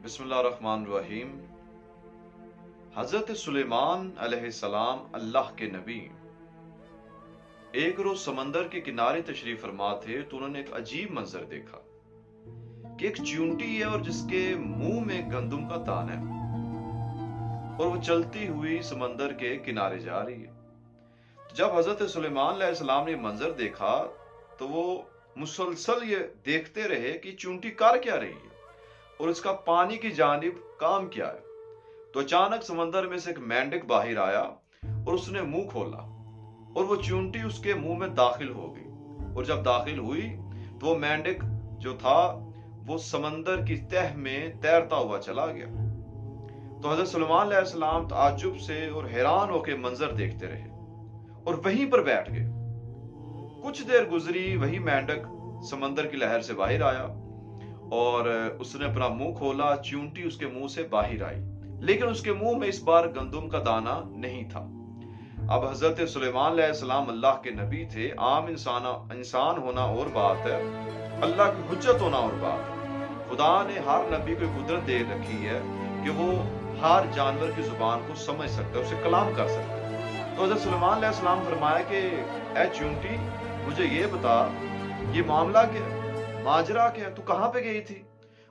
बिस्मिल्लाहिर्रहमानिर्रहीम। हजरत सुलेमान अलैहिस्सलाम अल्लाह के नबी एक रोज समंदर के किनारे तशरीफ फरमा थे तो उन्होंने एक अजीब मंजर देखा कि एक चींटी है और जिसके मुंह में गंदम का दाना है और वो चलती हुई समंदर के किनारे जा रही है। तो जब हजरत सुलेमान अलैहिस्सलाम ने मंजर देखा तो वो मुसलसल ये देखते रहे कि चींटी कर क्या रही है और इसका पानी की जानिब काम क्या है। तो अचानक समंदर में से एक मेंढक बाहर आया और उसने मुंह खोला और वो चींटी उसके मुंह में दाखिल हो गई। और जब दाखिल हुई तो वो मेंढक जो था वो समंदर की तह में तैरता हुआ चला गया। तो हजरत सुलेमान अलैहिस्सलाम ताज्जुब से और हैरान होकर मंजर देखते रहे और वहीं पर बैठ गए। कुछ देर गुजरी, वही मेंढक समंदर की लहर से बाहर आया और उसने अपना मुंह खोला। चींटी उसके मुंह से बाहर आई, लेकिन उसके मुंह में इस बार गंदम का दाना नहीं था। अब हजरत सुलेमान अलैहिस्सलाम अल्लाह के नबी थे। आम इंसान होना और बात है, अल्लाह की हुज्जत होना और बात है। खुदा ने हर नबी को कुदरत दे रखी है कि वो हर जानवर की जुबान को समझ सकता है, उसे कलाम कर सकता है। तो हजरत सुलेमान अलैहिस्सलाम फरमाया कि ऐ चींटी, मुझे ये बता, ये मामला क्या है, माजरा क्या है, तू कहां पे गई थी?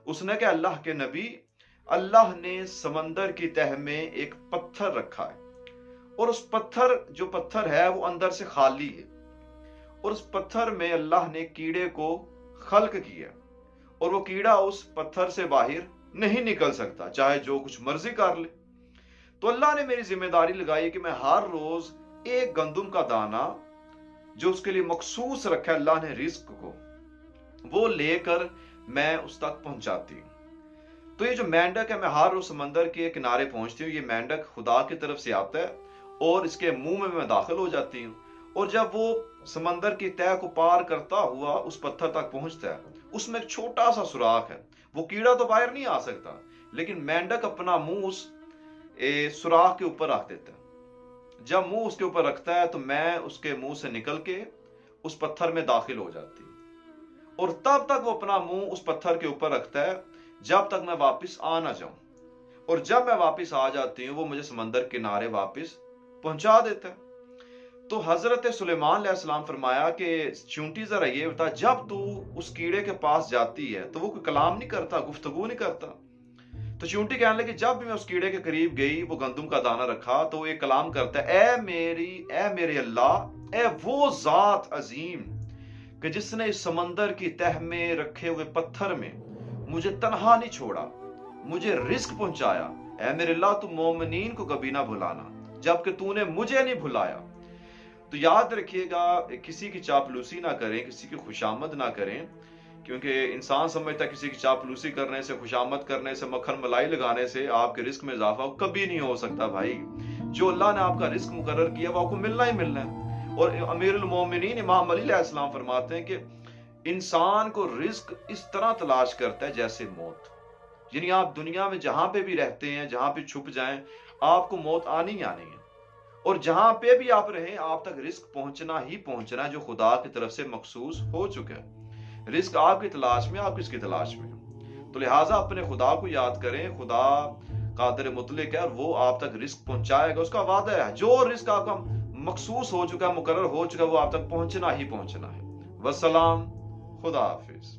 उसने कहा, अल्लाह के नबी, अल्लाह ने समंदर की तह में एक पत्थर रखा है और उस पत्थर है वो अंदर से खाली है और उस पत्थर में अल्लाह ने कीड़े को खल्क किया और वो कीड़ा उस पत्थर से बाहर नहीं निकल सकता, चाहे जो कुछ मर्जी कर ले। तो अल्लाह ने मेरी जिम्मेदारी लगाई कि मैं हर रोज एक गंदम का दाना जो उसके लिए मखसूस रखा है अल्लाह ने रिस्क को, वो लेकर मैं उस तक पहुंचाती हूँ। तो ये जो मेंढक है, मैं हर रोज समंदर के किनारे पहुंचती हूँ। ये मेंढक खुदा की तरफ से आता है और इसके मुंह में मैं दाखिल हो जाती हूँ और जब वो समंदर की तह को पार करता हुआ उस पत्थर तक पहुंचता है, उसमें एक छोटा सा सुराख है। वो कीड़ा तो बाहर नहीं आ सकता, लेकिन मेंढक अपना मुंह उस सुराख के ऊपर रख देता है। जब मुंह उसके ऊपर रखता है तो मैं उसके मुंह से निकल के उस पत्थर में दाखिल हो जाती हूँ और तब तक वो अपना मुंह उस पत्थर के ऊपर रखता है जब तक मैं वापस आ ना जाऊं। और जब मैं वापस आ जाती हूँ वो मुझे समंदर किनारे वापस पहुंचा देता है। तो हजरत सुलेमान अलैहिस्सलाम फरमाया कि चींटी, जरा ये बता, जब तू उस कीड़े के पास जाती है तो वो कोई कलाम नहीं करता, गुफ्तगू नहीं करता? तो चींटी कहने लगी, जब भी मैं उस कीड़े के करीब गई, वो गंदम का दाना रखा, तो वो एक कलाम करता है, ए मेरे अल्लाह, ए वो जात अजीम कि जिसने इस समंदर की तह में रखे हुए पत्थर में मुझे तन्हा नहीं छोड़ा, मुझे रिस्क पहुंचाया। ऐ मेरे अल्लाह, तू मोमिनीन को कभी ना भुलाना जबकि तूने मुझे नहीं भुलाया। तो याद रखिएगा, किसी की चापलूसी ना करें, किसी की खुशामद ना करें, क्योंकि इंसान समझता है किसी की चापलूसी करने से, खुशामद करने से, मक्खन मलाई लगाने से आपके रिस्क में इजाफा कभी नहीं हो सकता। भाई, जो अल्लाह ने आपका रिस्क मुकर्रर किया वो आपको मिलना ही मिलना है। और अमीरुल मोमिनीन इमाम अली अलैहिस्सलाम फरमाते हैं कि इंसान को रिस्क इस तरह तलाश करता है जैसे मौत। यानी आप दुनिया में जहां पे भी रहते हैं, जहां पे छुप जाएं, आपको मौत आनी ही आनी है और जहां पे भी आप रहें आप तक रिस्क पहुंचना ही पहुंचना है, जो खुदा की तरफ से मखसूस हो चुका है। रिस्क आपकी तलाश में, आप किसकी तलाश में? तो लिहाजा अपने खुदा को याद करें। खुदा कादिर मुतलक है और वो आप तक रिस्क पहुंचाएगा, उसका वादा है। जो रिस्क आपका मखसूस हो चुका है, मुकर्रर हो चुका है, वो आप तक पहुंचना ही पहुंचना है। वस्सलाम, खुदा हाफिज।